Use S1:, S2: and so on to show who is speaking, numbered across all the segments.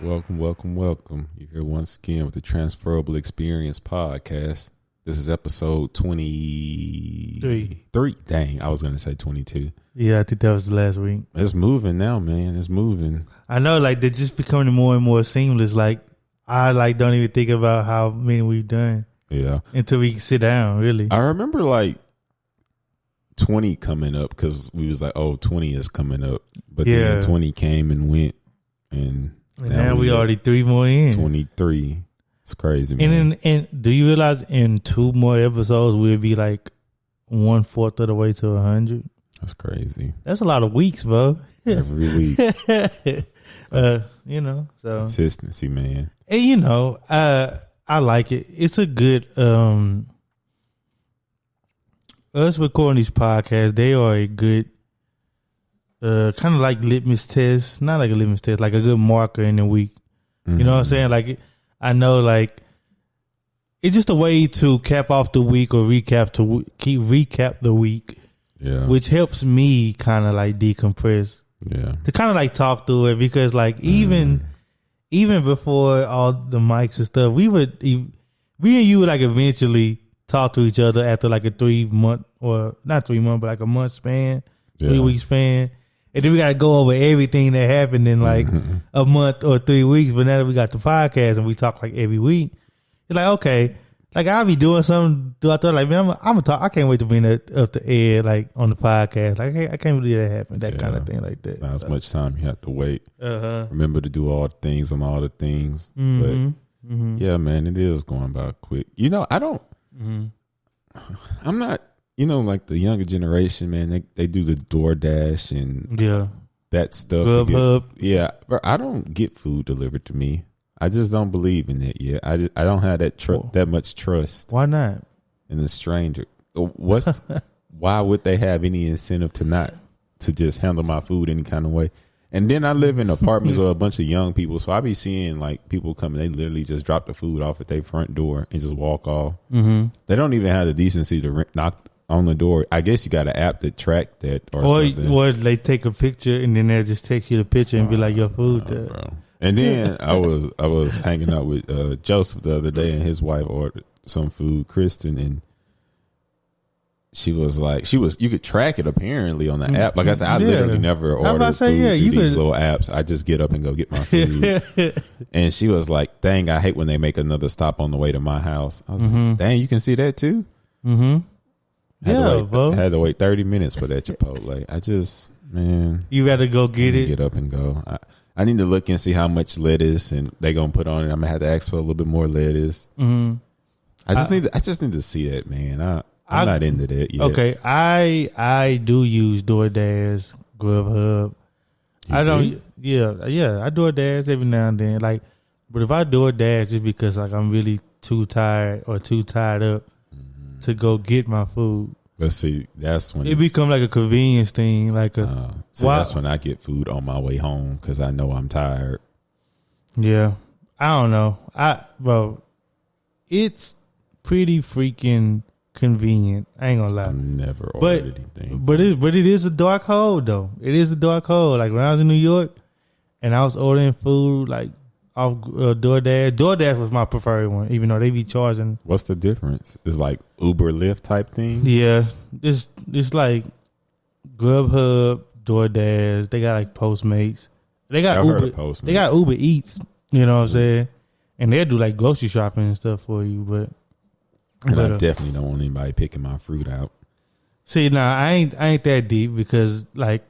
S1: Welcome. You're here once again with the Transferable Experience podcast. This is episode 23. Dang, I was going to say 22.
S2: Yeah, I think that was the last week.
S1: It's moving now, man. It's moving.
S2: I know, like, they're just becoming more and more seamless. Like, I, don't even think about how many we've done.
S1: Yeah.
S2: Until we sit down, really.
S1: I remember, 20 coming up because we was like, oh, 20 is coming up. But then 20 came and went. And
S2: now we already 3 more in.
S1: 23. It's crazy, man.
S2: And do you realize in 2 more episodes we'll be like 1/4 of the way to 100?
S1: That's crazy.
S2: That's a lot of weeks, bro.
S1: Every week.
S2: So
S1: consistency, man.
S2: And I like it. It's a good us recording these podcasts. They are a good kind of like litmus test, not like a litmus test, like a good marker in the week. Mm-hmm. You know what I'm saying? Like, I know, like, it's just a way to cap off the week or recap the week.
S1: Yeah.
S2: Which helps me kind of like decompress.
S1: Yeah.
S2: To kind of like talk through it, because like even before all the mics and stuff, me and you would like eventually talk to each other after like a 3 month, or not 3 months, but like a month span, 3 week span. And then we got to go over everything that happened in like a month or 3 weeks. But now that we got the podcast and we talk like every week, it's like, okay, like I'll be doing something throughout the, like, man, I'm gonna talk. I can't wait to bring that up to air, like on the podcast. Like, I can't believe that happened. That kind of thing like that.
S1: Not as much time you have to wait. Remember to do all the things on all the things. But yeah, man, it is going by quick. I'm not, like the younger generation, man, they do the DoorDash and that stuff.
S2: Grubhub.
S1: Yeah, but I don't get food delivered to me. I just don't believe in it yet. I don't have that much trust.
S2: Why not?
S1: In a stranger. Why would they have any incentive to just handle my food any kind of way? And then I live in apartments with a bunch of young people, so I be seeing like people coming. They literally just drop the food off at their front door and just walk off. Mm-hmm. They don't even have the decency to knock on the door. I guess you got an app that track that or something.
S2: Or they take a picture and then they'll just text you the picture and be like, your food there.
S1: Bro. And then I was hanging out with Joseph the other day, and his wife ordered some food, Kristen, and she was like, you could track it apparently on the app. Like I said, I literally never order food through these little apps. I just get up and go get my food. And she was like, dang, I hate when they make another stop on the way to my house. I was like, dang, you can see that too? Mm-hmm. Had to wait 30 minutes for that Chipotle. Man.
S2: You got to go get it?
S1: Get up and go. I need to look and see how much lettuce and they gonna put on it. I'm gonna have to ask for a little bit more lettuce. Mm-hmm. I just need to see that, man. I'm not into that yet.
S2: Okay, I do use DoorDash, Grubhub. I do DoorDash every now and then. Like, but if I DoorDash, it's because like I'm really too tired or too tied up to go get my food.
S1: Let's see. That's when
S2: it become like a convenience thing. Like
S1: that's when I get food on my way home because I know I'm tired.
S2: Yeah, I don't know. It's pretty freaking convenient. I ain't gonna lie.
S1: I've never ordered anything.
S2: But it is a dark hole though. It is a dark hole. Like when I was in New York and I was ordering food like off DoorDash. DoorDash was my preferred one, even though they be charging.
S1: What's the difference? It's like Uber Lyft type thing.
S2: Yeah, it's like Grubhub, DoorDash. They got like Postmates. They got Uber. Postmates. They got Uber Eats. You know what I'm saying? And they'll do like grocery shopping and stuff for you. But
S1: I definitely don't want anybody picking my fruit out.
S2: See, I ain't that deep because like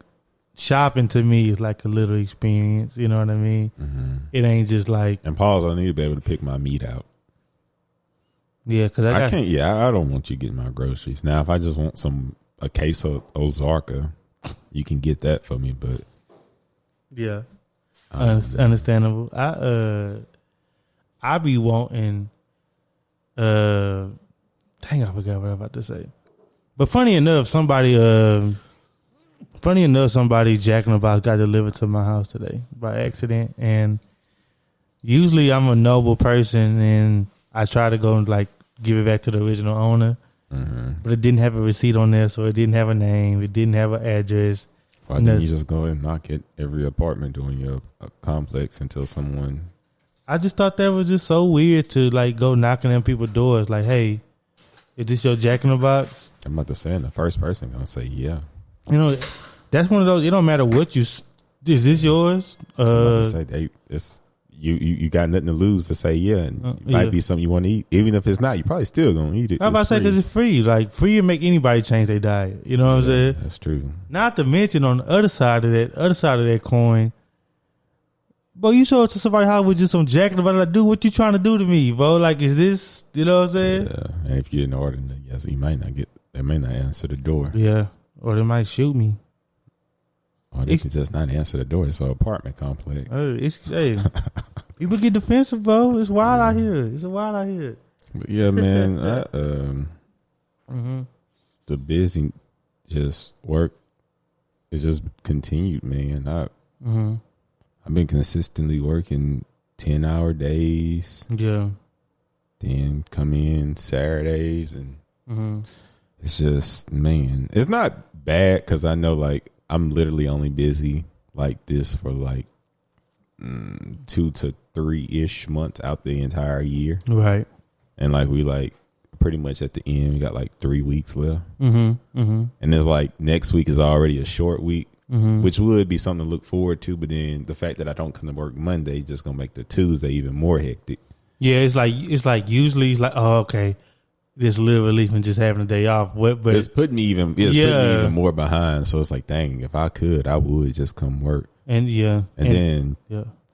S2: shopping to me is like a little experience. You know what I mean? Mm-hmm. It ain't just like.
S1: And pause. I need to be able to pick my meat out.
S2: Yeah, because I
S1: can't. Yeah, I don't want you getting my groceries. Now, if I just want a case of Ozarka, you can get that for me. But
S2: yeah, understandable. I be wanting. Dang, I forgot what I was about to say. But funny enough, somebody Jack in the Box got delivered to my house today by accident. And usually I'm a noble person and I try to go and like give it back to the original owner. Mm-hmm. But it didn't have a receipt on there, so it didn't have a name, it didn't have an address.
S1: Why didn't you just go and knock at every apartment during your complex until someone?
S2: I just thought that was just so weird to like go knocking on people's doors. Like, hey, is this your Jack in the Box?
S1: I'm about to say, and the first person gonna say, yeah.
S2: You know, that's one of those. It don't matter what you. Is this yours?
S1: I'm about to say, hey, it's you got nothing to lose to say yeah, and it might be something you want to eat. Even if it's not, you probably still gonna eat it.
S2: I'm about to say because it's free. Like free will make anybody change their diet. You know what I'm saying?
S1: That's true.
S2: Not to mention on the other side of that coin, bro, you show up to somebody's house with just some jacket about like, dude, what you trying to do to me, bro? Like, is this, you know what I'm saying?
S1: Yeah, and if you didn't order, yes, you might not get. They may not answer the door.
S2: Yeah, or they might shoot me.
S1: Or they could just not answer the door. It's an apartment complex.
S2: Hey, people get defensive, bro. It's wild out here. It's wild out here.
S1: But yeah, man. The busy just work is just continued, man. I've been consistently working 10-hour days.
S2: Yeah.
S1: Then come in Saturdays and it's just, man, it's not bad because I know like I'm literally only busy like this for like 2 to 3-ish months out the entire year.
S2: Right.
S1: And like we like pretty much at the end, we got like 3 weeks left. And it's like next week is already a short week, which would be something to look forward to. But then the fact that I don't come to work Monday just gonna make the Tuesday even more hectic. Yeah,
S2: it's like usually it's like, oh, okay, there's a little relief in just having a day off. But
S1: it's putting me even more behind. So it's like, dang, if I could, I would just come work.
S2: And
S1: then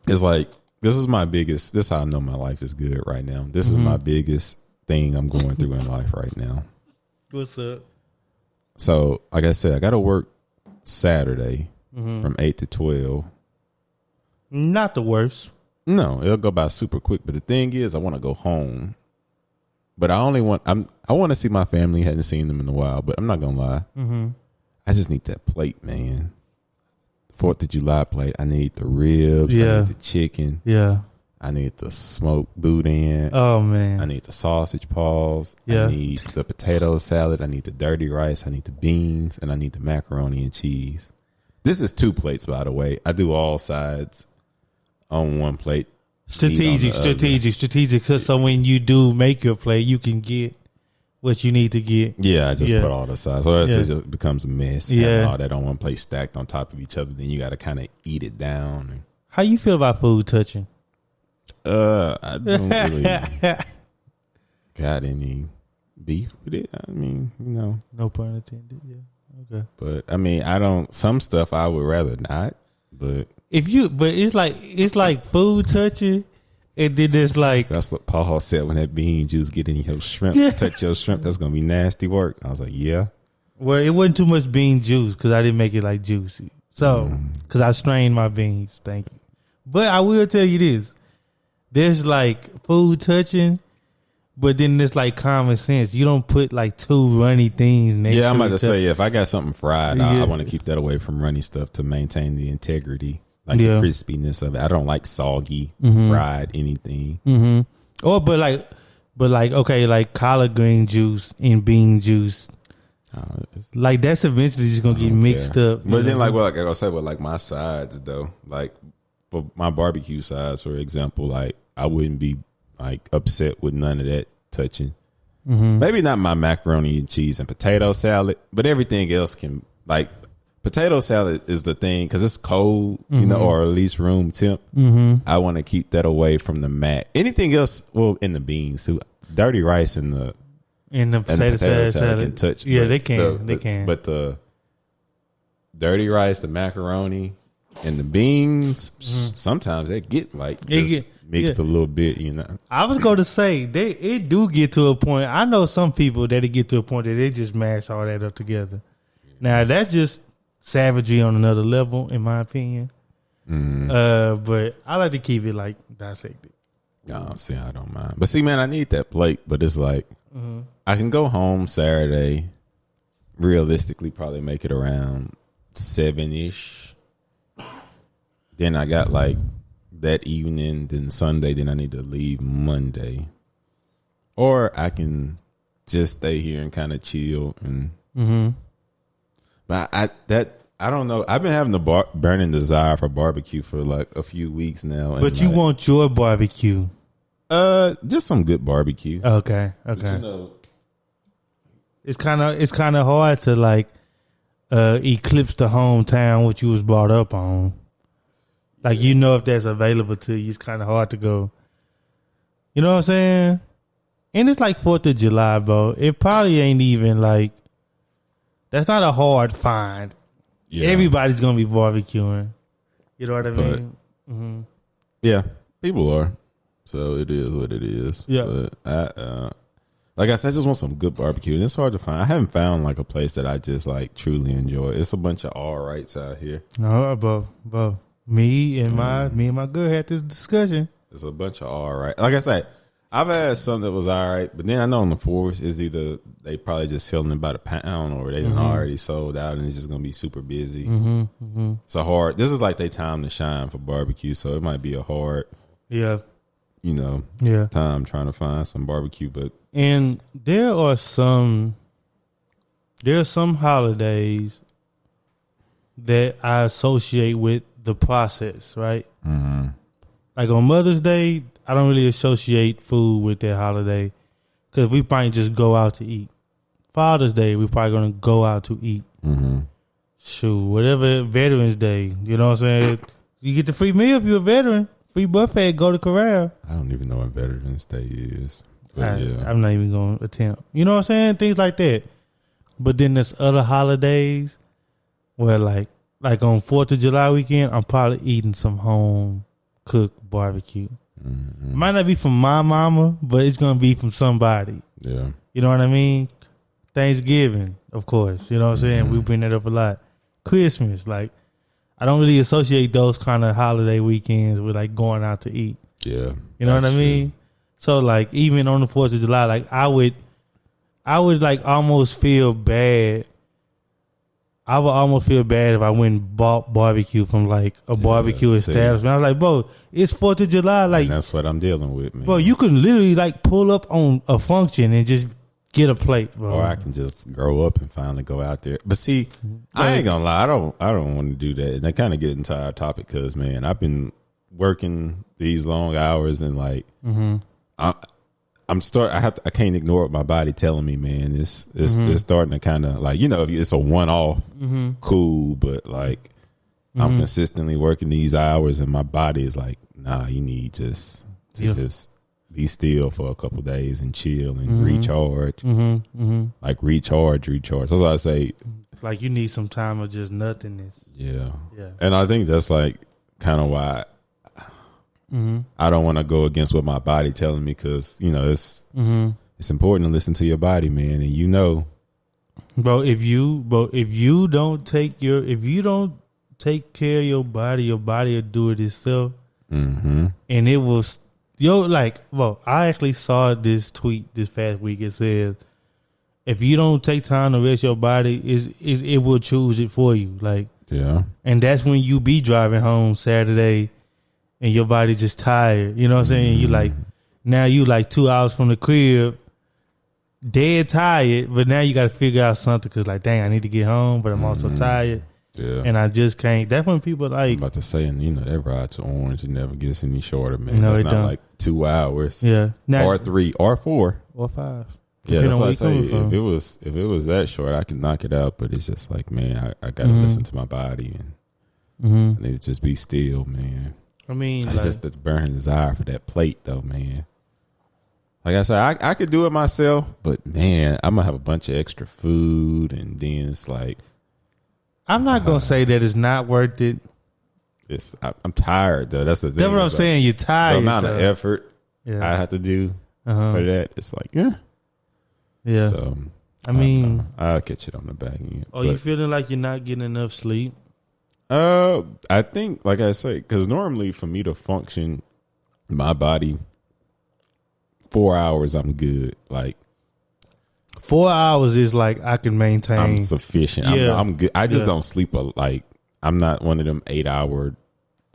S1: it's like, this is how I know my life is good right now. This is my biggest thing I'm going through in life right now.
S2: What's up?
S1: So, like I said, I got to work Saturday from 8 to 12.
S2: Not the worst.
S1: No, it'll go by super quick. But the thing is, I want to go home. But I want to see my family. Hadn't seen them in a while, but I'm not gonna lie. I just need that plate, man. 4th of July plate. I need the ribs. I need the chicken.
S2: Yeah.
S1: I need the smoked boudin.
S2: Oh man.
S1: I need the sausage paws.
S2: Yeah.
S1: I need the potato salad. I need the dirty rice. I need the beans, and I need the macaroni and cheese. This is 2 plates, by the way. I do all sides on 1 plate.
S2: Strategic. So when you do make your plate, you can get what you need to get.
S1: Yeah, I just put all the sides. So it just becomes a mess.
S2: Yeah.
S1: Having all that on 1 plate stacked on top of each other. Then you got to kind of eat it down.
S2: How you feel about food touching?
S1: I don't really got any beef with it. I mean,
S2: No pun intended. Yeah. Okay.
S1: But I mean, some stuff I would rather not. But
S2: it's like food touching, and then there's like,
S1: that's what Paul said when that bean juice get in your shrimp, touch your shrimp. That's gonna be nasty work. I was like, yeah.
S2: Well, it wasn't too much bean juice because I didn't make it like juicy. So because I strained my beans. Thank you. But I will tell you this: there's like food touching, but then there's like common sense. You don't put like 2 runny things next to
S1: I'm about to
S2: each
S1: say, if I got something fried, I want to keep that away from runny stuff to maintain the integrity, like the crispiness of it. I don't like soggy fried anything.
S2: But like okay, like collard green juice and bean juice. Like that's eventually just gonna get mixed up.
S1: But then like I said, with like my sides though, like for my barbecue sides, for example, like I wouldn't be like upset with none of that touching. Maybe not my macaroni and cheese and potato salad, but everything else can, like potato salad is the thing because it's cold, or at least room temp. I want to keep that away from the mat. Anything else, well, in the beans too. Dirty rice and the potato salad can touch.
S2: Yeah, they can.
S1: But the dirty rice, the macaroni, and the beans, sometimes they get like mixed a little bit,
S2: I was going to say it do get to a point. I know some people that it get to a point that they just mash all that up together. Now that's just savagery on another level, in my opinion. But I like to keep it like dissected.
S1: No, see, I don't mind. But see, man, I need that plate. But it's like I can go home Saturday. Realistically, probably make it around 7-ish. Then I got like that evening, then Sunday, then I need to leave Monday. Or I can just stay here and kind of chill and but I don't know. I've been having the burning desire for barbecue for like a few weeks now.
S2: But you
S1: like,
S2: want your barbecue?
S1: Just some good barbecue.
S2: Okay.
S1: But, you know,
S2: it's kind of hard to like eclipse the hometown what you was brought up on. Like if that's available to you, it's kind of hard to go. You know what I'm saying? And it's like 4th of July, bro. It probably ain't even like that's not a hard find. Yeah. Everybody's gonna be barbecuing. You know what I mean? Mm-hmm.
S1: Yeah, people are. So it is what it is.
S2: Yeah.
S1: But like I said, I just want some good barbecue, and it's hard to find. I haven't found like a place that I just like truly enjoy. It's a bunch of all rights out here.
S2: No, bro. Me and my girl had this discussion.
S1: It's a bunch of all right. Like I said, I've had some that was all right, but then I know on the fourth is either they probably just selling about a pound or they already sold out and it's just gonna be super busy. So this is like their time to shine for barbecue, so it might be a hard time trying to find some barbecue. But
S2: and there are some holidays that I associate with the process, right? Like on Mother's Day, I don't really associate food with that holiday because we might just go out to eat. Father's Day, we're probably going to go out to eat. Shoot, whatever. Veterans Day, you know what I'm saying? You get the free meal if you're a veteran. Free buffet, go to Corral.
S1: I don't even know what Veterans Day is. But
S2: I'm not even going to attempt. You know what I'm saying? Things like that. But then there's other holidays where like on 4th of July weekend, I'm probably eating some home cooked barbecue. It might not be from my mama, but it's going to be from somebody.
S1: Yeah.
S2: You know what I mean? Thanksgiving, of course. You know what I'm saying? We bring that up a lot. Christmas, like, I don't really associate those kind of holiday weekends with, like, going out to eat.
S1: Yeah.
S2: You know what I mean? True. So, like, even on the 4th of July, like, I would like, almost feel bad. I would almost feel bad if I went and bought barbecue from like a barbecue establishment. I was like, bro, it's 4th of July. Like,
S1: and that's what I'm dealing with, man.
S2: Bro, you can literally like pull up on a function and just get a plate, bro.
S1: Or I can just grow up and finally go out there. But see, I ain't gonna lie, I don't want to do that. And I kind of get into our topic because, man, I've been working these long hours and like I can't ignore what my body telling me, man. It's starting to kind of like, it's a one-off, cool, but like I'm consistently working these hours and my body is like, nah, you need just be still for a couple days and chill and recharge. Like recharge. That's what I say.
S2: Like you need some time of just nothingness.
S1: Yeah. And I think that's like kind of why I don't want to go against what my body telling me because it's important to listen to your body, man. And
S2: bro, if you don't take care of your body will do it itself, and it will. I actually saw this tweet this past week. It says, if you don't take time to rest your body, it will choose it for you. Like,
S1: yeah,
S2: and that's when you be driving home Saturday. And your body just tired. You know what I'm saying? You like, now you like 2 hours from the crib, dead tired, but now you got to figure out something because like, dang, I need to get home, but I'm also tired.
S1: Yeah.
S2: And I just can't. That's when people like.
S1: I'm about to say, and that ride to Orange, it never gets any shorter, man.
S2: No,
S1: it's
S2: it
S1: not
S2: don't.
S1: like 2 hours.
S2: Yeah. Now,
S1: or 3 or 4.
S2: Or 5.
S1: Yeah, that's what I say. If it was that short, I could knock it out, but it's just like, man, I got to listen to my body and I need to just be still, man.
S2: I mean,
S1: it's just the burning desire for that plate, though, man. Like I said, I could do it myself, but man, I'm gonna have a bunch of extra food, and then it's like,
S2: I'm not gonna say that it's not worth it.
S1: I'm tired, though. That's the thing.
S2: That's what I'm saying. You're tired.
S1: The amount of effort I have to do for that, it's like,
S2: yeah.
S1: So
S2: I mean,
S1: I'll catch it on the back end.
S2: Oh, you feeling like you're not getting enough sleep?
S1: I think, like I say, because normally for me to function, my body, 4 hours, I'm good. Like
S2: 4 hours is like I can maintain.
S1: I'm sufficient.
S2: Yeah.
S1: I'm good. I just don't sleep like I'm not one of them 8 hour,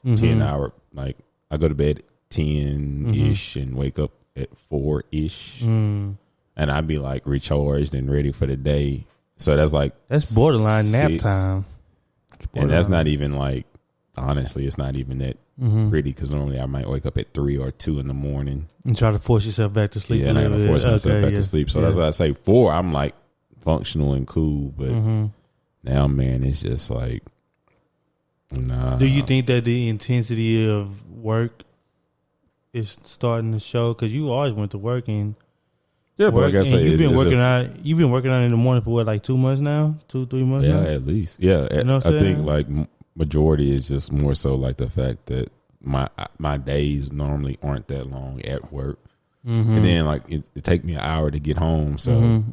S1: 10 hour. Like I go to bed 10-ish and wake up at 4-ish, and I'd be like recharged and ready for the day. So that's borderline
S2: 6. Nap time.
S1: And that's not even like, honestly, it's not even that pretty because normally I might wake up at 3 or 2 in the morning
S2: and try to force yourself back to sleep.
S1: Yeah, and I gotta force myself back to sleep. So that's why I say 4. I'm like functional and cool, but now, man, it's just like, nah.
S2: Do you think that the intensity of work is starting to show? Because you always went to work and
S1: but like I say,
S2: you've been working out. You've been working out in the morning for what, like 2 months now, 2-3 months.
S1: Yeah,
S2: now?
S1: at least. Yeah, you know I think like majority is just more so like the fact that my days normally aren't that long at work, and then like it take me an hour to get home. So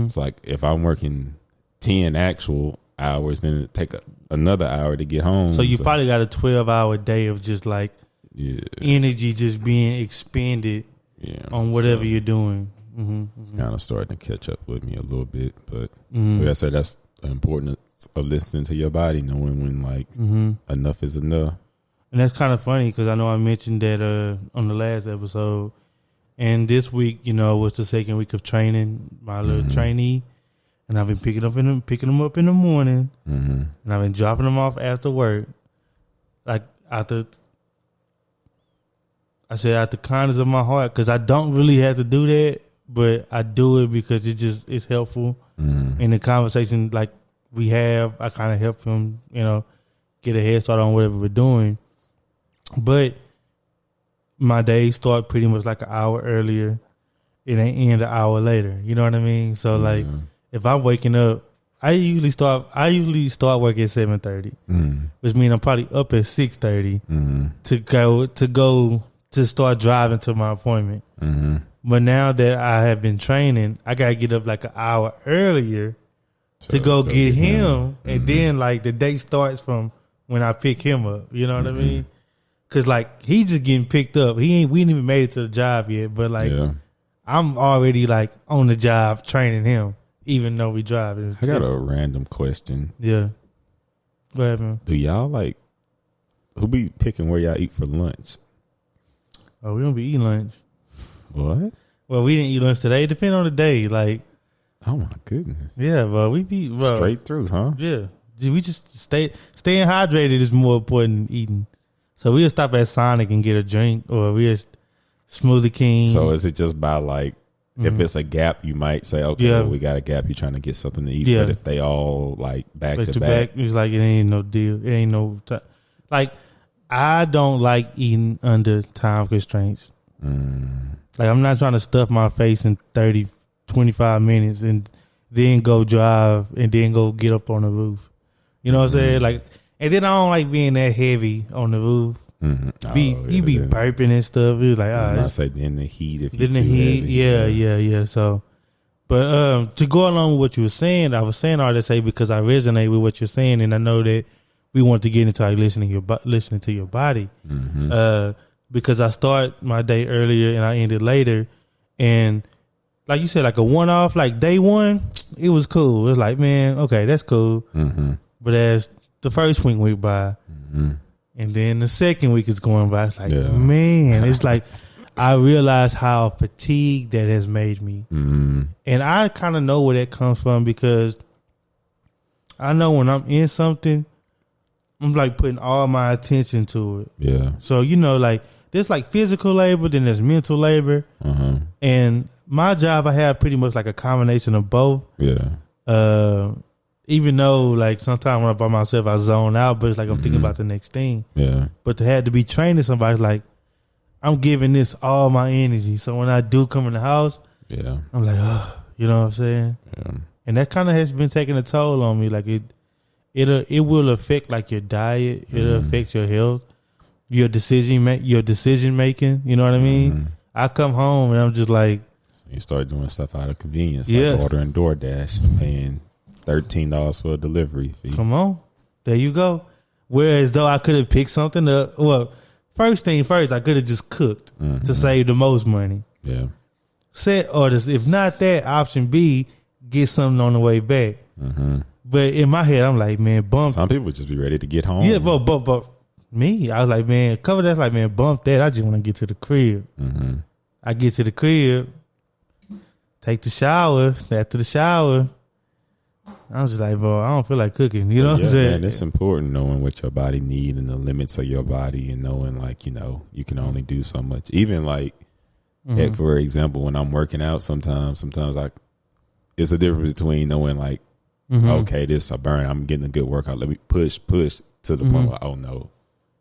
S1: it's like if I'm working 10 actual hours, then it take another hour to get home.
S2: So you probably got a 12-hour day of just like energy just being expended on whatever you're doing.
S1: It's kind of starting to catch up with me a little bit, but like I said, that's the importance of listening to your body, knowing when like enough is enough.
S2: And that's kind of funny because I know I mentioned that on the last episode, and this week, was the second week of training my little trainee, and I've been picking them up in the morning, and I've been dropping them off after work, like after kindness of my heart, because I don't really have to do that, but I do it because it's helpful in the conversation like we have. I kind of help him, get a head start on whatever we're doing. But my days start pretty much like an hour earlier. It ain't end an hour later. You know what I mean? So like, if I'm waking up, I usually start work at 7:30, which means I'm probably up at 6:30 to go to start driving to my appointment. But now that I have been training, I gotta get up like an hour earlier to go get him, and then like the day starts from when I pick him up. You know what I mean? Cause like he's just getting picked up. We ain't even made it to the job yet, but like I'm already like on the job training him, even though we drive.
S1: I got a random question.
S2: Yeah. What happened?
S1: Do y'all like who be picking where y'all eat for lunch?
S2: Oh, we don't be eating lunch.
S1: What?
S2: Well, we didn't eat lunch today. It depends on the day. Like,
S1: oh my goodness.
S2: Yeah, but we be
S1: straight through, huh?
S2: Yeah. We just staying hydrated is more important than eating. So we'll stop at Sonic and get a drink, or we'll Smoothie King.
S1: So is it just by like, if it's a gap, you might say, okay, well, we got a gap. You're trying to get something to eat. But if they all like back to back,
S2: it's like it ain't no deal. It ain't no time. Like, I don't like eating under time constraints. Like, I'm not trying to stuff my face in 30, 25 minutes and then go drive and then go get up on the roof. You know what I'm saying? Like, and then I don't like being that heavy on the roof. You be burping and stuff. It was like,
S1: I say in the heat. If
S2: you're too heat, heavy. Yeah. So, but to go along with what you were saying, I was saying all to say because I resonate with what you're saying, and I know that we want to get into like listening to your body. Because I start my day earlier and I end it later, and like you said, like a one-off, like day one, it was cool. It was like, man, okay, that's cool. But as the first week went by, and then the second week is going by, it's like, man, it's like I realized how fatigued that has made me. And I kind of know where that comes from because I know when I'm in something, I'm like putting all my attention to it. Yeah. So, like there's like physical labor, then there's mental labor. And my job, I have pretty much like a combination of both. Yeah. Even though like sometimes when I'm by myself, I zone out, but it's like I'm thinking about the next thing. Yeah. But to have to be training somebody, like I'm giving this all my energy. So when I do come in the house, I'm like, oh, you know what I'm saying? Yeah. And that kind of has been taking a toll on me. Like it will affect like your diet. It'll affect your health, your decision making. You know what I mean? I come home and I'm just like,
S1: so you start doing stuff out of convenience, like ordering DoorDash and paying $13 for a delivery fee.
S2: Come on, there you go. Whereas though I could have picked something up. Well, first thing first, I could have just cooked to save the most money. Yeah. If not that, option B, get something on the way back. But in my head, I'm like, man, bump.
S1: Some people just be ready to get home.
S2: Yeah, but me, I was like, man, cover that. Like, man, bump that. I just want to get to the crib. I get to the crib, take the shower. After the shower, I was just like, bro, I don't feel like cooking. You know what I'm saying?
S1: Man, it's important knowing what your body need and the limits of your body, and knowing like, you know, you can only do so much. Even like, heck, for example, when I'm working out, sometimes it's a difference between knowing like, okay, this a burn, I'm getting a good workout. Let me push to the point where, oh no,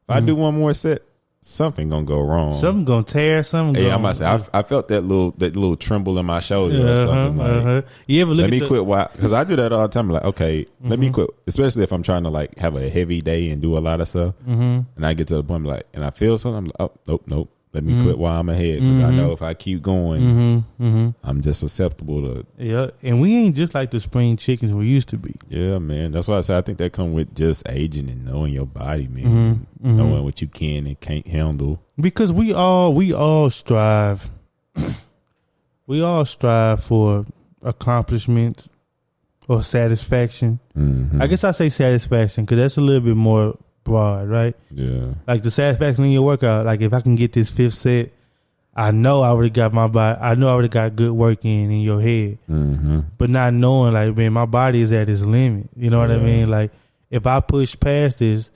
S1: if I do one more set, something gonna go wrong.
S2: Something gonna tear. Something.
S1: Yeah, I must say, I felt that little tremble in my shoulder or something like.
S2: You ever look
S1: let me quit? Why? Because I do that all the time. Like, okay, let me quit. Especially if I'm trying to like have a heavy day and do a lot of stuff, and I get to the point like, and I feel something. I'm like, oh nope. Let me quit while I'm ahead, because I know if I keep going, I'm just susceptible to.
S2: Yeah, and we ain't just like the spring chickens we used to be.
S1: Yeah, man. That's why I say I think that come with just aging and knowing your body, man. Knowing what you can and can't handle. Because
S2: we all strive. We all strive for accomplishment or satisfaction. I guess I say satisfaction because that's a little bit more broad, right?
S1: Yeah.
S2: Like the satisfaction in your workout, like if I can get this 5th set, I know I would have got my body. I know I would have got good work in your head. But not knowing, like, man, my body is at its limit. You know what I mean? Like, if I push past this,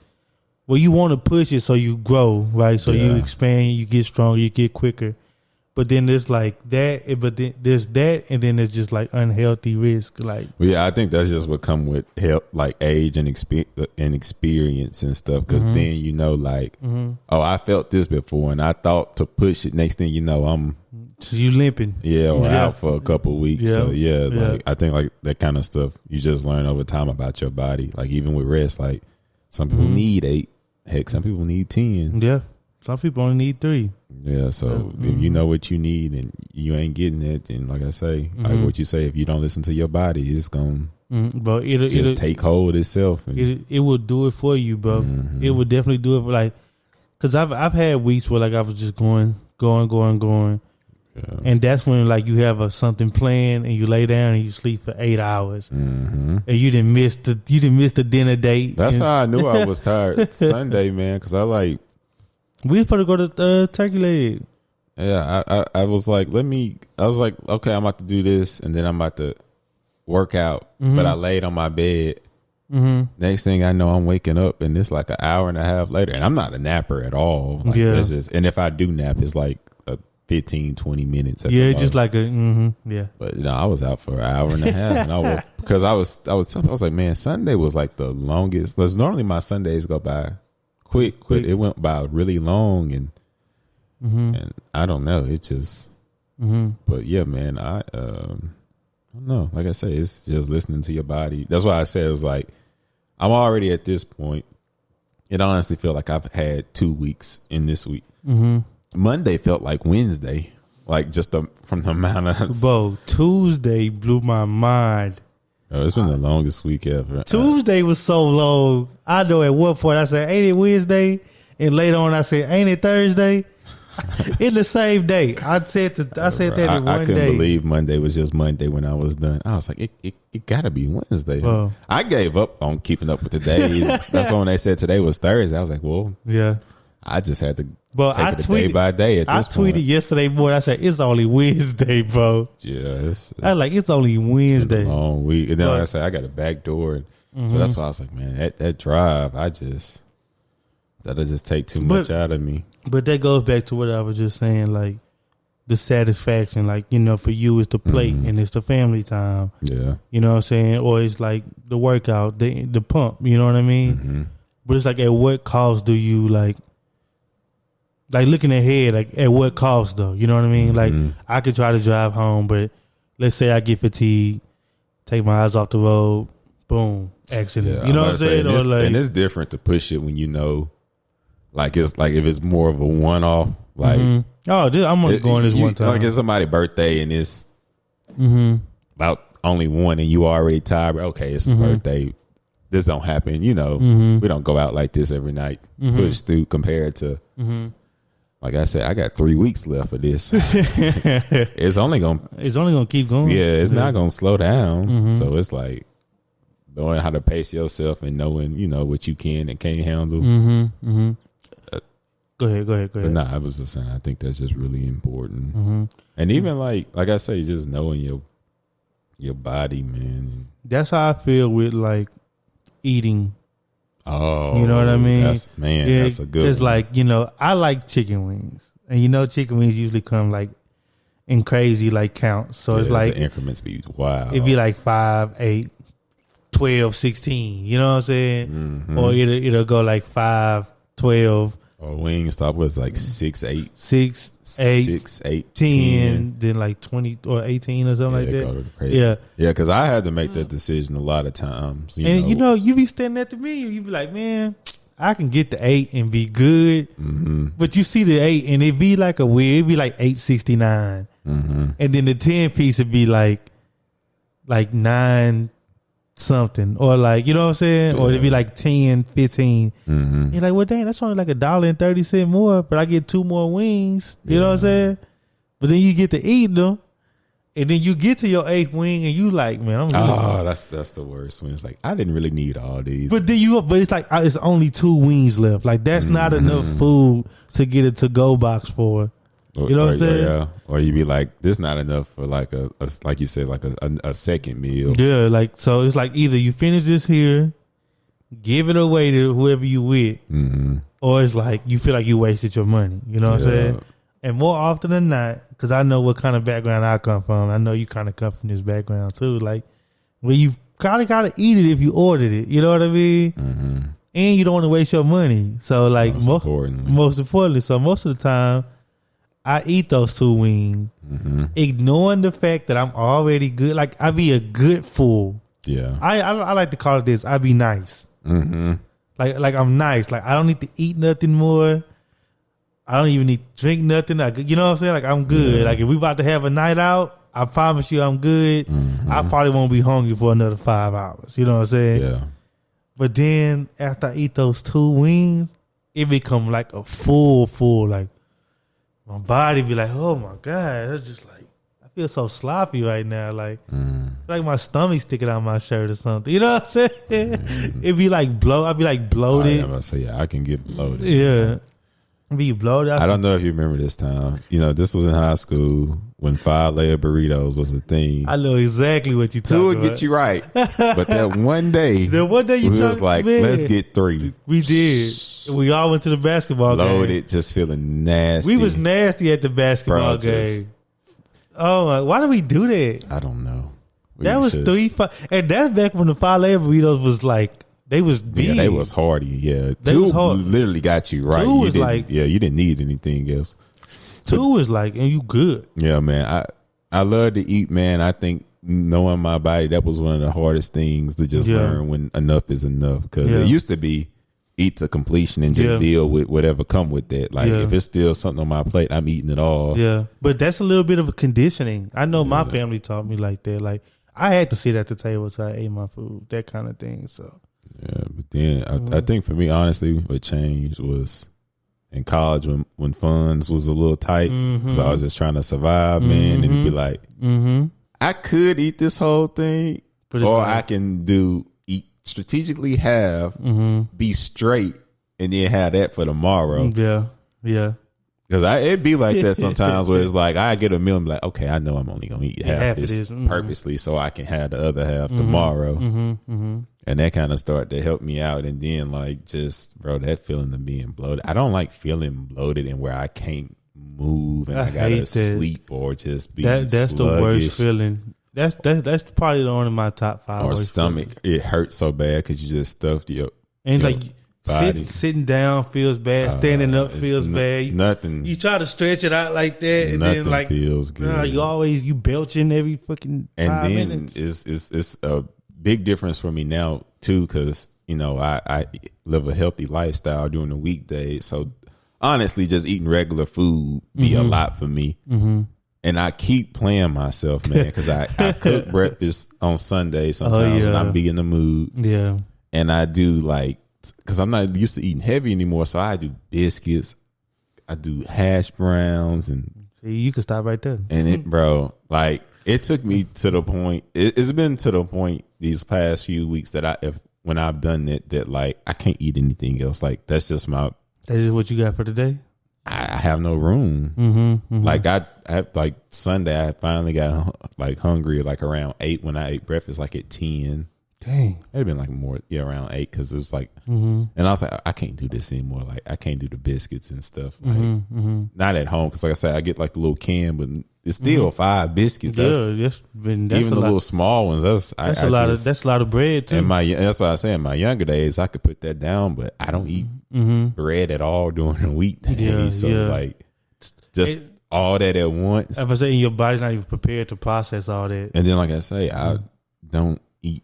S2: well, you want to push it so you grow, right? So you expand, you get stronger, you get quicker. But then there's like that, but then there's that, and then there's just like unhealthy risk. Like,
S1: well, yeah, I think that's just what come with health, like age and experience and stuff. Because then you know, like, oh, I felt this before, and I thought to push it. Next thing you know, I'm
S2: so you limping,
S1: or out for a couple of weeks. So like I think like that kind of stuff you just learn over time about your body. Like even with rest, like some people need 8, heck, some people need 10.
S2: Yeah, some people only need 3.
S1: Yeah, so if you know what you need and you ain't getting it, then like I say, like what you say, if you don't listen to your body, it's gonna
S2: bro, it'll
S1: take hold itself. And
S2: it will do it for you, bro. It will definitely do it for like, cause I've had weeks where like I was just going, and that's when like you have something planned and you lay down and you sleep for 8 hours, and you didn't miss the dinner date.
S1: That's how I knew I was tired Sunday, man, cause I like.
S2: We supposed to go to turkey leg.
S1: Yeah, I was like, okay, I'm about to do this, and then I'm about to work out. But I laid on my bed. Next thing I know, I'm waking up, and it's like an hour and a half later, and I'm not a napper at all. Like, that's just, and if I do nap, it's like a 15, 20 minutes.
S2: Just like a
S1: But I was out for an hour and a half, and because I was like, man, Sunday was like the longest. Normally my Sundays go by quick. It went by really long, and I don't know. It just, but yeah, man, I don't know. Like I say, it's just listening to your body. That's why I said it was like I'm already at this point. It honestly feel like I've had 2 weeks in this week. Monday felt like Wednesday, like just from the amount of.
S2: Bro, Tuesday blew my mind.
S1: Oh, it's been the longest week ever.
S2: Tuesday was so long. I know at one point I said, ain't it Wednesday? And later on I said, ain't it Thursday? In the same day. I said that in one day. I
S1: couldn't believe Monday was just Monday when I was done. I was like, it gotta be Wednesday. Huh? I gave up on keeping up with the days. That's when they said today was Thursday. I was like, well, yeah. I just had to take it day by day at this point. I tweeted
S2: yesterday morning. I said, it's only Wednesday, bro.
S1: Yeah.
S2: I was like, it's only Wednesday.
S1: It's a long week. And then like I said, I got a back door. So that's why I was like, man, that drive, that'll just take too much out of me.
S2: But that goes back to what I was just saying, like the satisfaction, like, you know, for you it's the plate and it's the family time. Yeah. You know what I'm saying? Or it's like the workout, the pump, you know what I mean? But it's like, at what cost do you like looking ahead, like at what cost though? You know what I mean? Like I could try to drive home, but let's say I get fatigued, take my eyes off the road, boom, accident. You know what I'm saying?
S1: And it's different to push it when you know, like it's like if it's more of a one-off, like
S2: I'm only going this one time.
S1: Like it's somebody's birthday and it's about only one, and you already tired. Okay, it's a birthday. This don't happen. You know, we don't go out like this every night. Push through compared to. Like I said, I got 3 weeks left of this. It's only gonna
S2: keep going.
S1: Yeah, it's not gonna slow down. So it's like knowing how to pace yourself and knowing, you know, what you can and can't handle.
S2: Go ahead.
S1: But nah, I was just saying, I think that's just really important. And even like I say, just knowing Your body, man.
S2: That's how I feel with like eating.
S1: Oh,
S2: you know what I mean?
S1: That's a good one.
S2: It's like, I like chicken wings. And chicken wings usually come like in crazy like counts. So it's like
S1: the increments be wild.
S2: It'd be like 5, 8, 12, 16. You know what I'm saying?
S1: Mm-hmm.
S2: Or it'll go like 5, 12.
S1: Or Wingstop was like 6, 8.
S2: 6, 8,
S1: 6, 8,
S2: 10, then like 20 or 18 or something like that.
S1: Crazy.
S2: Yeah.
S1: Yeah, because I had to make that decision a lot of times.
S2: You be standing at the menu, you be like, man, I can get the 8 and be good.
S1: Mm-hmm.
S2: But you see the 8 and it be like it'd be like $8.69.
S1: Mm-hmm.
S2: And then the 10 piece would be like 9 something, or like, you know what I'm saying? Yeah. Or it'd be like 10, 15.
S1: Mm-hmm.
S2: You're like, well, dang, that's only like $1.30 more, but I get 2 more wings. You know what I'm saying? But then you get to eat them, and then you get to your 8th wing, and you like, man,
S1: that's the worst one. It's like, I didn't really need all these.
S2: But it's like it's only 2 wings left. Like that's not enough food to get a to-go box for. You know what I'm saying?
S1: Yeah. Or you be like, this not enough for like a like you said, like a second meal.
S2: Yeah, like, so it's like either you finish this here, give it away to whoever you with, or it's like you feel like you wasted your money. You know what I'm saying? And more often than not, because I know what kind of background I come from, I know you kind of come from this background too. Like, where you kind of gotta eat it if you ordered it. You know what I mean? Mm-hmm. And you don't want to waste your money. So like most importantly, so most of the time, I eat those 2 wings, ignoring the fact that I'm already good. Like, I be a good fool.
S1: Yeah.
S2: I like to call it this. I be nice. Mm-hmm. Like I'm nice. Like, I don't need to eat nothing more. I don't even need to drink nothing. You know what I'm saying? Like, I'm good. Yeah. Like, if we about to have a night out, I promise you I'm good. Mm-hmm. I probably won't be hungry for another 5 hours. You know what I'm saying?
S1: Yeah.
S2: But then, after I eat those 2 wings, it become like a full, like, my body be like, oh my God, it's just like, I feel so sloppy right now. Like, like my stomach sticking out my shirt or something. You know what I'm saying? It'd be like I'd be like bloated.
S1: I can get bloated.
S2: Yeah. Be bloated.
S1: I don't know if you remember this time. This was in high school when 5-layer burritos was a thing.
S2: I know exactly what you talking about. 2
S1: would get you right. But that one day,
S2: you
S1: was like, man, let's get 3.
S2: We did. We all went to the basketball game.
S1: Loaded, just feeling nasty.
S2: We was nasty at the basketball game. Why did we do that?
S1: I don't know.
S2: That was 3, 5. And that's back when the 5-layer burritos was like, they was big.
S1: Yeah, they was hardy. Yeah. 2 literally got you right.
S2: 2 was like,
S1: you didn't need anything else.
S2: 2 was like, and you good.
S1: Yeah, man. I love to eat, man. I think knowing my body, that was one of the hardest things to just learn when enough is enough. Because it used to be eat to completion and just deal with whatever come with that. Like, if it's still something on my plate, I'm eating it all.
S2: Yeah. But that's a little bit of a conditioning. I know my family taught me like that. Like, I had to sit at the table till I ate my food, that kind of thing. So.
S1: Yeah, but then I think for me, honestly, what changed was in college when funds was a little tight. So I was just trying to survive, man, and be like, I could eat this whole thing, or I can eat strategically, be straight, and then have that for tomorrow.
S2: Yeah.
S1: Because it'd be like that sometimes where it's like, I get a meal and be like, okay, I know I'm only going to eat half this purposely so I can have the other half tomorrow. And that kind of started to help me out. And then like just, bro, that feeling of being bloated. I don't like feeling bloated and where I can't move and I got to sleep or just be
S2: That's
S1: sluggish.
S2: The worst feeling. That's probably one of my top 5.
S1: Or stomach. It hurts so bad because you just stuffed your
S2: And your like sitting down feels bad. Standing up feels bad.
S1: Nothing.
S2: You try to stretch it out like that, and
S1: nothing
S2: then like
S1: feels good.
S2: You belching every fucking 5 minutes.
S1: It's a big difference for me now too, because I live a healthy lifestyle during the weekdays. So honestly, just eating regular food be a lot for me. And I keep playing myself, man, because I cook breakfast on Sunday sometimes when I'm be in the mood. Yeah, and I do like. Because I'm not used to eating heavy anymore, so I do biscuits, I do hash browns, and
S2: you can stop right there.
S1: And it took me to the point. It's been to the point these past few weeks that when I've done it, that like I can't eat anything else. Like that's just my.
S2: That is what you got for today.
S1: I have no room. Like I like Sunday, I finally got like hungry like around 8 when I ate breakfast, like at 10.
S2: Dang,
S1: it'd been like more, around 8 because it was like, and I was like, I can't do this anymore. Like I can't do the biscuits and stuff. Like not at home because like I said, I get like the little can, but it's still 5 biscuits. That's even the little small ones. That's a lot
S2: of bread too.
S1: And that's what I say. In my younger days, I could put that down, but I don't eat bread at all during the weekday. Like just all that at once.
S2: I was saying your body's not even prepared to process all that.
S1: And then, like I say, I don't eat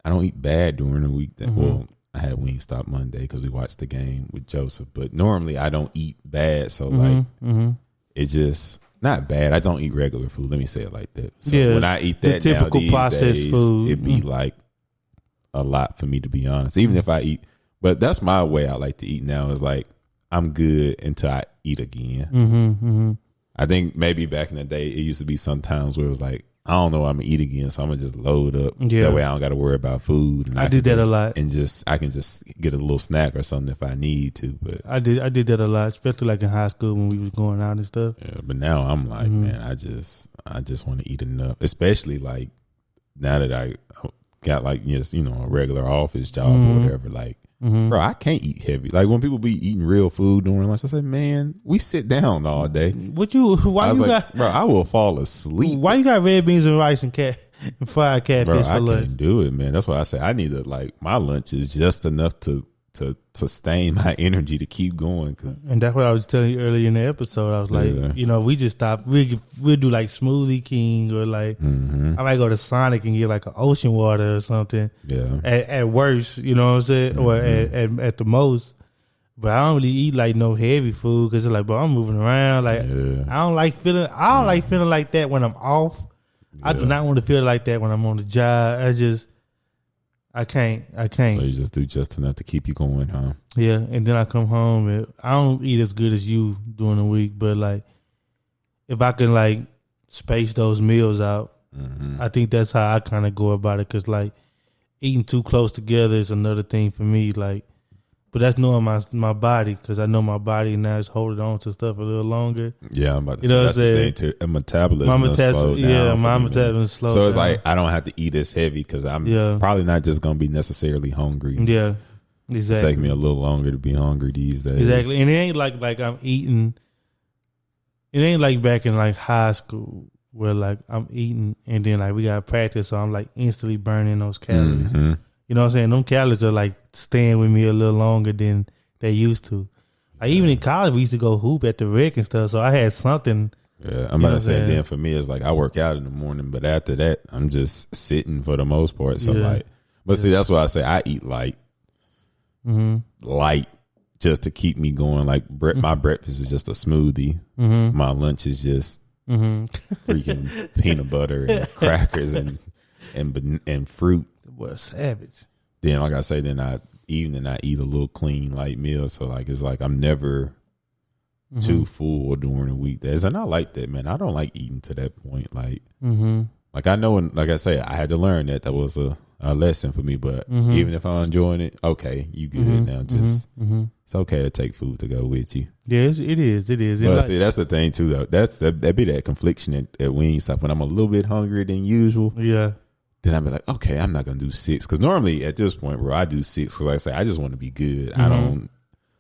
S1: I don't eat bad during the week. Well, I had Wingstop Monday because we watched the game with Joseph. But normally I don't eat bad. So like it's just not bad. I don't eat regular food. Let me say it like that. So when I eat that, the typical processed food, it'd be like a lot for me, to be honest. Even if I eat, but that's my way I like to eat now. Is like I'm good until I eat again. I think maybe back in the day it used to be sometimes where it was like, I don't know, I'm gonna eat again, so I'm gonna just load up. That way I don't got to worry about food. And
S2: I did that a lot,
S1: and I can just get a little snack or something if I need to. But
S2: I did that a lot, especially like in high school when we was going out and stuff.
S1: Yeah, but now I'm like, man, I just want to eat enough, especially like now that I got like a regular office job or whatever. Like, bro, I can't eat heavy. Like when people be eating real food during lunch, I say, man, we sit down all day. Bro, I will fall asleep.
S2: Why you got red beans and rice and fried catfish
S1: bro,
S2: for lunch?
S1: I can't do it, man. That's why I say I need to, like, my lunch is just enough to sustain my energy to keep going.
S2: And that's what I was telling you earlier in the episode. I was like, we just stop. We'll do like Smoothie King or like I might go to Sonic and get like an ocean water or something. Yeah. At worst, you know what I'm saying, or at the most. But I don't really eat like no heavy food because it's like, bro, I'm moving around. Like I don't like feeling like that when I'm off. I do not want to feel like that when I'm on the job. I can't.
S1: So you just do just enough to keep you going, huh?
S2: Yeah, and then I come home and I don't eat as good as you during the week, but like if I can like space those meals out, I think that's how I kind of go about it. Cause like eating too close together is another thing for me. Like, but that's knowing my body, because I know my body now is holding on to stuff a little longer.
S1: Yeah, I'm about to say that's the thing too. A metabolism slow down.
S2: Yeah, my metabolism slow down.
S1: So it's like I don't have to eat as heavy because I'm probably not just gonna be necessarily hungry.
S2: Yeah, exactly.
S1: It take me a little longer to be hungry these days.
S2: Exactly, and it ain't like I'm eating. It ain't like back in like high school where like I'm eating and then like we got practice, so I'm like instantly burning those calories. You know what I'm saying? Them calories are like staying with me a little longer than they used to. Like even in college, we used to go hoop at the rec and stuff, so I had something.
S1: Yeah, I'm about to say then for me, it's like I work out in the morning, but after that, I'm just sitting for the most part. So like, but see, that's why I say I eat light, light just to keep me going. Like my breakfast is just a smoothie. My lunch is just freaking peanut butter and crackers and fruit.
S2: Well, savage.
S1: Then, like I say, I eat a little clean light meal. So like it's like I'm never too full during the weekdays, and I like that, man. I don't like eating to that point. Like, like I know, like I say, I had to learn that was a lesson for me. But even if I'm enjoying it, okay, you good now. Just it's okay to take food to go with you.
S2: Yes, it is. It is.
S1: But see, that's the thing too, though. That be that confliction at Wingstop when I'm a little bit hungrier than usual.
S2: Yeah.
S1: Then I'd be like, okay, I'm not going to do 6. Because normally at this point, bro, I do 6. Because like I say, I just want to be good. I don't,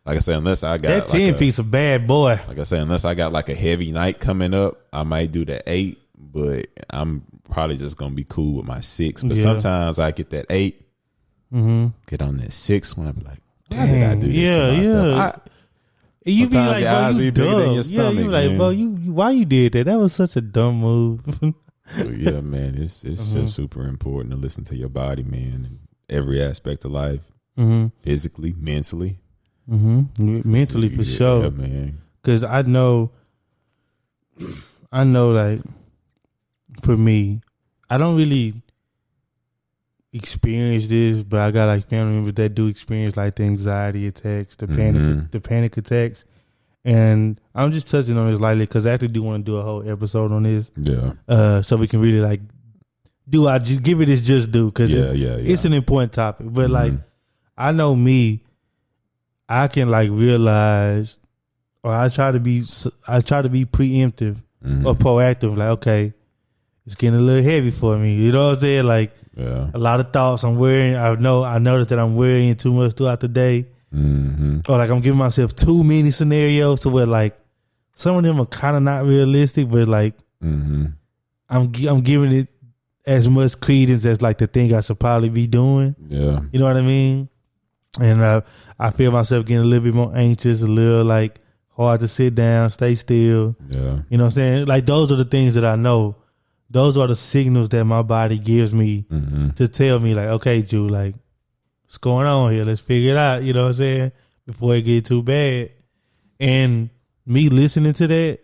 S1: like I say, unless I got
S2: that 10 piece a bad boy.
S1: Like I say, unless I got like a heavy night coming up, I might do the 8. But I'm probably just going to be cool with my 6. But sometimes I get that 8, get on that 6 when I be like, why did I do this to myself?
S2: You be like,
S1: your
S2: bro,
S1: eyes
S2: you
S1: be bigger
S2: dumb.
S1: than your stomach,
S2: you like,
S1: man.
S2: bro, why you did that? That was such a dumb move.
S1: Yeah, man, it's just super important to listen to your body, man, in every aspect of life, physically, mentally,
S2: mentally for sure,
S1: man.
S2: Because I know, like for me, I don't really experience this, but I got like family members that do experience like the anxiety attacks, the panic attacks. And I'm just touching on this lightly because I actually do want to do a whole episode on this. Yeah. So we can really like give it its just due because it's an important topic. But like, I know me, I can like realize or I try to be preemptive or proactive. Like, okay, it's getting a little heavy for me. You know what I'm saying? Like, a lot of thoughts I'm worrying. I noticed that I'm worrying too much throughout the day, or like I'm giving myself too many scenarios to where like some of them are kind of not realistic, but like I'm giving it as much credence as like the thing I should probably be doing.
S1: Yeah,
S2: you know what I mean. And I feel myself getting a little bit more anxious, a little like hard to sit down, stay still.
S1: Yeah,
S2: you know what I'm saying. Like those are the things that I know. Those are the signals that my body gives me to tell me, like, okay, Jew, like, what's going on here? Let's figure it out. You know what I'm saying? Before it get too bad. And me listening to that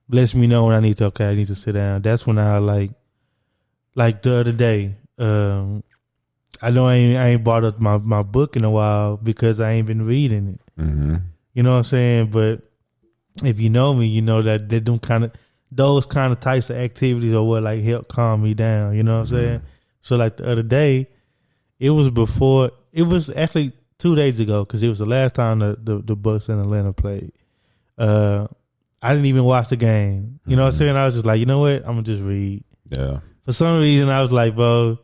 S2: lets me know when I need to sit down. That's when I like the other day. I know I ain't brought up my book in a while because I ain't been reading it. You know what I'm saying? But if you know me, you know that they do those kind of types of activities are what like help calm me down. You know what I'm saying? So like the other day, it was actually 2 days ago because it was the last time the Bucks and Atlanta played. I didn't even watch the game. You know what I'm saying? I was just like, you know what? I'm gonna just read.
S1: Yeah.
S2: For some reason, I was like, bro,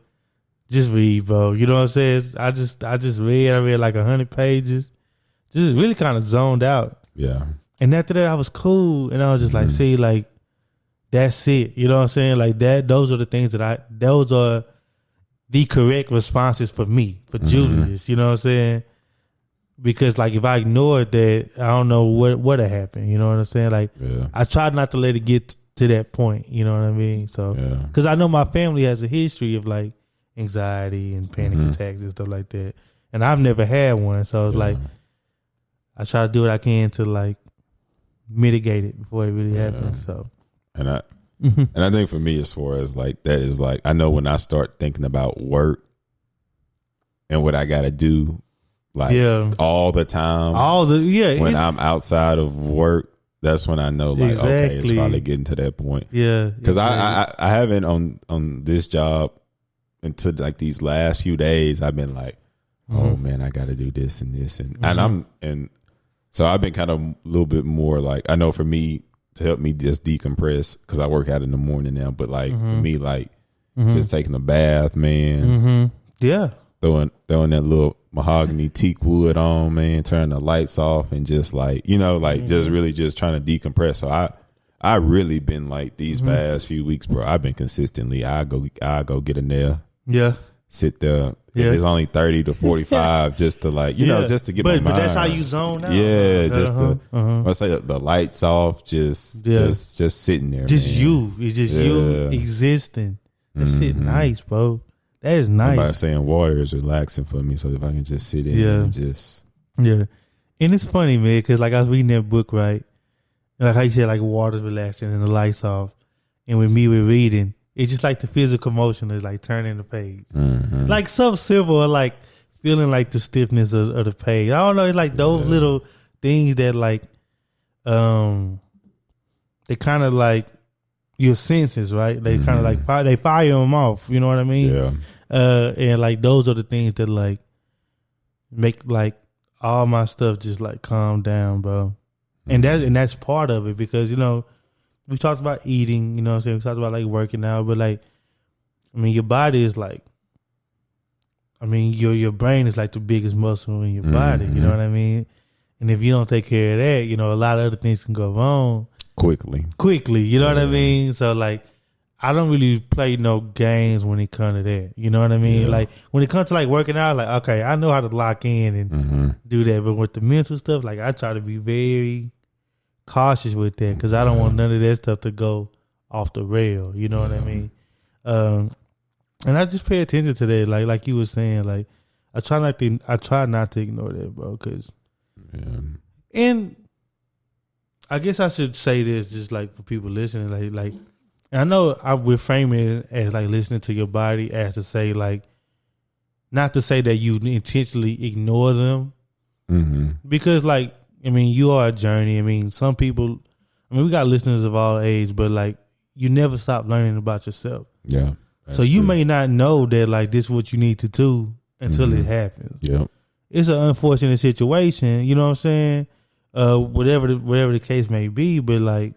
S2: just read, bro. You know what I'm saying? I just read. I read like 100 pages. Just really kind of zoned out.
S1: Yeah.
S2: And after that, I was cool, and I was just like, see, like. That's it. You know what I'm saying? Like that, those are the things those are the correct responses for me, for Julius. You know what I'm saying? Because like if I ignored that, I don't know what had happened. You know what I'm saying? Like I tried not to let it get to that point. You know what I mean? So, because I know my family has a history of like anxiety and panic attacks and stuff like that. And I've never had one. So it's like, I try to do what I can to like mitigate it before it really happens. So.
S1: And I think for me, as far as like that is like, I know when I start thinking about work and what I got to do, like all the time, when I'm outside of work, that's when I know like, okay, it's probably getting to that point. Yeah. Cause I haven't on this job until like these last few days, I've been like, oh man, I got to do this and this. And so I've been kind of a little bit more like, I know for me, to help me just decompress, because I work out in the morning now. But like for me, like just taking a bath, man. Yeah, throwing that little mahogany teak wood on, man. Turning the lights off and just like just really just trying to decompress. So I really been like these past few weeks, bro. I've been consistently. I go get a nail. Yeah, sit there. Yeah. It's only 30 to 45 just to like, just to get my mind. But
S2: that's how you zone out.
S1: Yeah, just let's say the lights off, just sitting there.
S2: Just man. It's just you existing. That shit nice, bro. That is nice.
S1: Somebody saying water is relaxing for me, so if I can just sit in and just.
S2: Yeah. And it's funny, man, because like I was reading that book, right? Like how you said like water's relaxing and the lights off. And with me, we're reading. It's just like the physical motion is like turning the page. Like so simple, like feeling like the stiffness of the page. I don't know. It's like those little things that like, they kind of like your senses, right? They kind of like they fire them off. You know what I mean? Yeah. And like those are the things that like make like all my stuff just like calm down, bro. And that's part of it because we talked about eating, you know what I'm saying? We talked about like working out, but like, I mean, your body is like, I mean, your brain is like the biggest muscle in your body, you know what I mean? And if you don't take care of that, a lot of other things can go wrong. Quickly, you know what I mean? So like, I don't really play no games when it comes to that, you know what I mean? Yeah. Like, when it comes to like working out, like, okay, I know how to lock in and do that, but with the mental stuff, like, I try to be very cautious with that because I don't want none of that stuff to go off the rail. You know what I mean? And I just pay attention to that. Like you were saying, like I try not to ignore that, bro. Cause, and I guess I should say this just like for people listening, like I know we're framing it as like listening to your body as to say like, not to say that you intentionally ignore them because like, I mean, you are a journey. I mean, some people, we got listeners of all age, but like, you never stop learning about yourself. Yeah. So you may not know that like this is what you need to do until it happens. Yeah. It's an unfortunate situation, you know what I'm saying? whatever the case may be, but like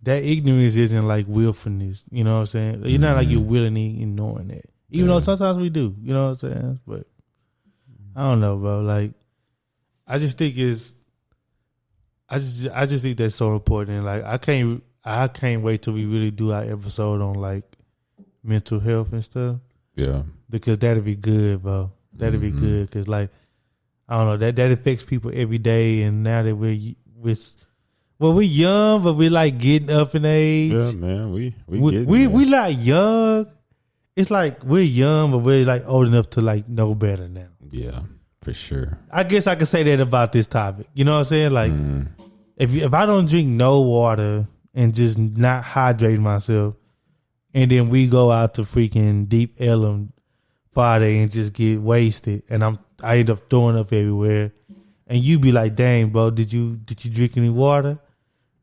S2: that ignorance isn't like willfulness. You know what I'm saying? It's not like you're willingly ignoring that, even though sometimes we do. You know what I'm saying? But I don't know, bro. Like I just think I just think that's so important. Like I can't wait till we really do our episode on like mental health and stuff. Yeah, because that'd be good, bro. That'd be good because like I don't know that affects people every day, and now that we're young, but we're like getting up in age.
S1: Yeah, man, we
S2: not young. It's like we're young, but we're like old enough to like know better now.
S1: Yeah, for sure.
S2: I guess I could say that about this topic. You know what I'm saying? Like if I don't drink no water and just not hydrate myself, and then we go out to freaking Deep Ellum Friday and just get wasted, and I end up throwing up everywhere, and you be like, "Dang, bro, did you drink any water?"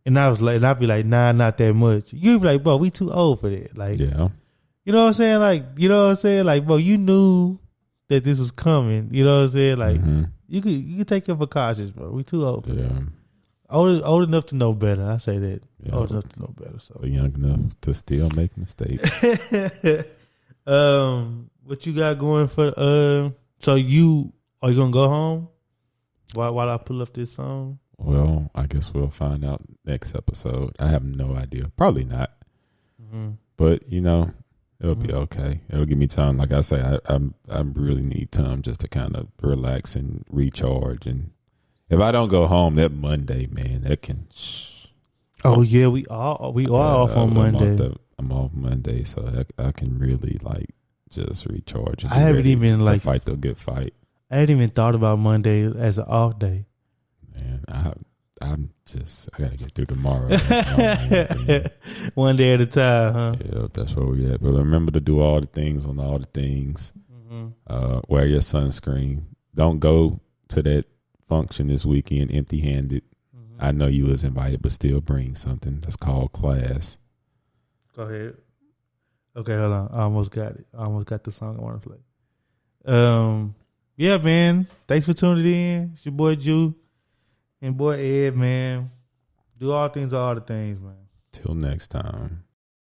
S2: And I was like, and I'd be like, "Nah, not that much." You'd be like, "Bro, we too old for that." Like,
S1: yeah,
S2: you know what I'm saying? Like, you know what I'm saying? Like, bro, you knew that this was coming. You know what I'm saying? Like, you could take your precautions, bro. We too old for that. Old enough to know better. I say that. Yeah. Old enough to know better. So
S1: young enough to still make mistakes.
S2: What you got going for? So are you gonna go home while I pull up this song?
S1: Well, I guess we'll find out next episode. I have no idea. Probably not. But it'll be okay. It'll give me time. Like I say, I really need time just to kind of relax and recharge. And if I don't go home that Monday, man, that can.
S2: Oh yeah, we are off on Monday.
S1: I'm off Monday, so I can really like just recharge. And
S2: I haven't even like
S1: fight the good fight.
S2: I hadn't even thought about Monday as an off day.
S1: Man, I gotta get through tomorrow.
S2: One day at a time, huh?
S1: Yeah, that's where we at. But remember to do all the things on all the things. Wear your sunscreen. Don't go to that function this weekend empty-handed. I know you was invited, but still bring something. That's called class.
S2: Go ahead. Okay, hold on. I almost got it. I almost got the song I want to play. Yeah, man. Thanks for tuning in. It's your boy Jew and boy Ed, man. Do all things, all the things, man.
S1: Till next time.